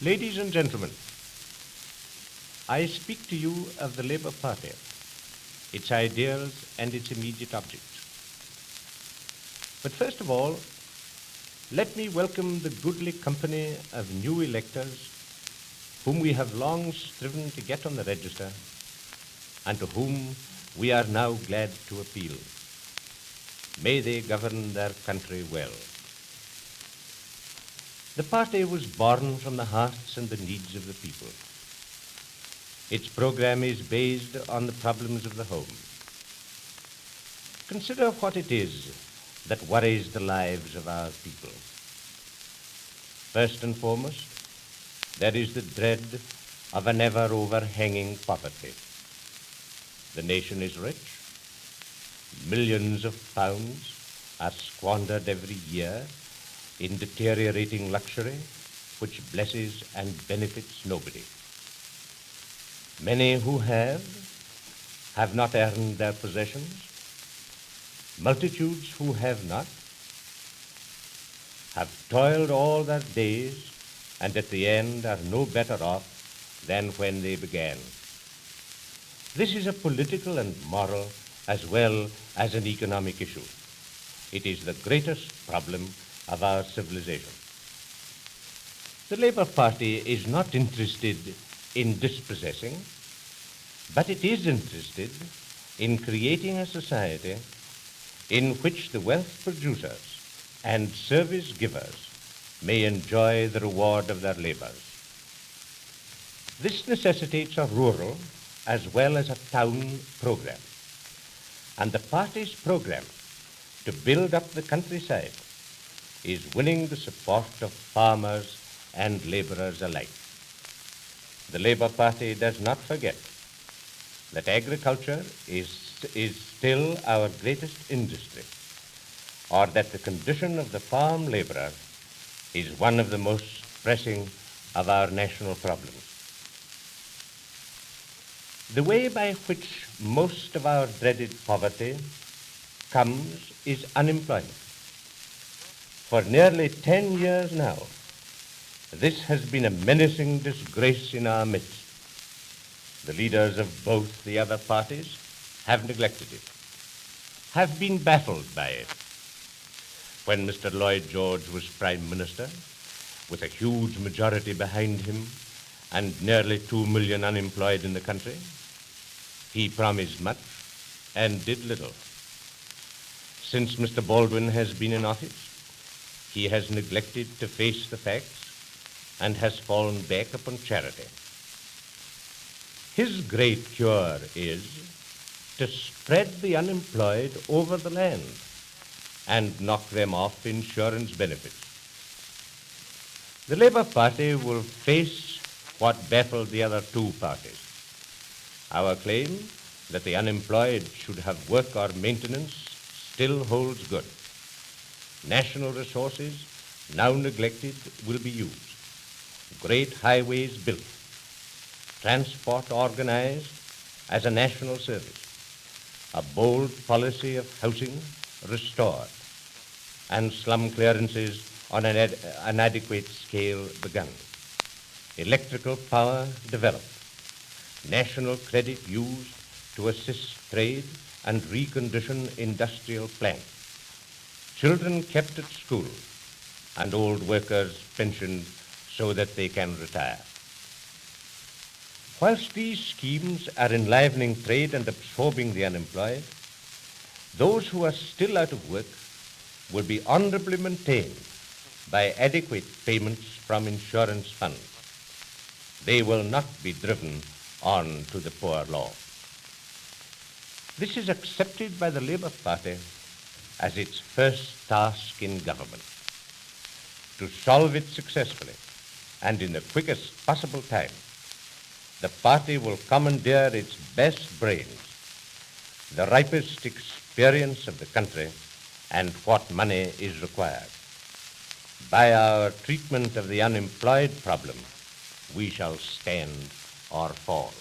Ladies and gentlemen, I speak to you of the Labour Party, its ideals and its immediate objects. But first of all, let me welcome the goodly company of new electors whom we have long striven to get on the register and to whom we are now glad to appeal. May they govern their country well. The party was born from the hearts and the needs of the people. Its program is based on the problems of the home. Consider what it is that worries the lives of our people. First and foremost, there is the dread of an ever overhanging poverty. The nation is rich. Millions of pounds are squandered every year in deteriorating luxury which blesses and benefits nobody. Many who have not earned their possessions. Multitudes who have not have toiled all their days and at the end are no better off than when they began. This is a political and moral as well as an economic issue. It is the greatest problem of our civilization. The Labour Party is not interested in dispossessing, but it is interested in creating a society in which the wealth producers and service givers may enjoy the reward of their labors. This necessitates a rural as well as a town program, and the party's program to build up the countryside is winning the support of farmers and laborers alike. The Labour Party does not forget that agriculture is still our greatest industry, or that the condition of the farm laborer is one of the most pressing of our national problems. The way by which most of our dreaded poverty comes is unemployment. For nearly 10 years now, this has been a menacing disgrace in our midst. The leaders of both the other parties have neglected it, have been baffled by it. When Mr. Lloyd George was Prime Minister, with a huge majority behind him and nearly 2 million unemployed in the country, he promised much and did little. Since Mr. Baldwin has been in office, he has neglected to face the facts and has fallen back upon charity. His great cure is to spread the unemployed over the land and knock them off insurance benefits. The Labour Party will face what baffled the other two parties. Our claim that the unemployed should have work or maintenance still holds good. National resources, now neglected, will be used. Great highways built. Transport organized as a national service. A bold policy of housing restored. And slum clearances on an adequate scale begun. Electrical power developed. National credit used to assist trade and recondition industrial plants. Children kept at school and old workers pensioned so that they can retire. Whilst these schemes are enlivening trade and absorbing the unemployed, those who are still out of work will be honorably maintained by adequate payments from insurance funds. They will not be driven on to the poor law. This is accepted by the Labour Party as its first task in government. To solve it successfully and in the quickest possible time, the party will commandeer its best brains, the ripest experience of the country, and what money is required. By our treatment of the unemployed problem, we shall stand or fall.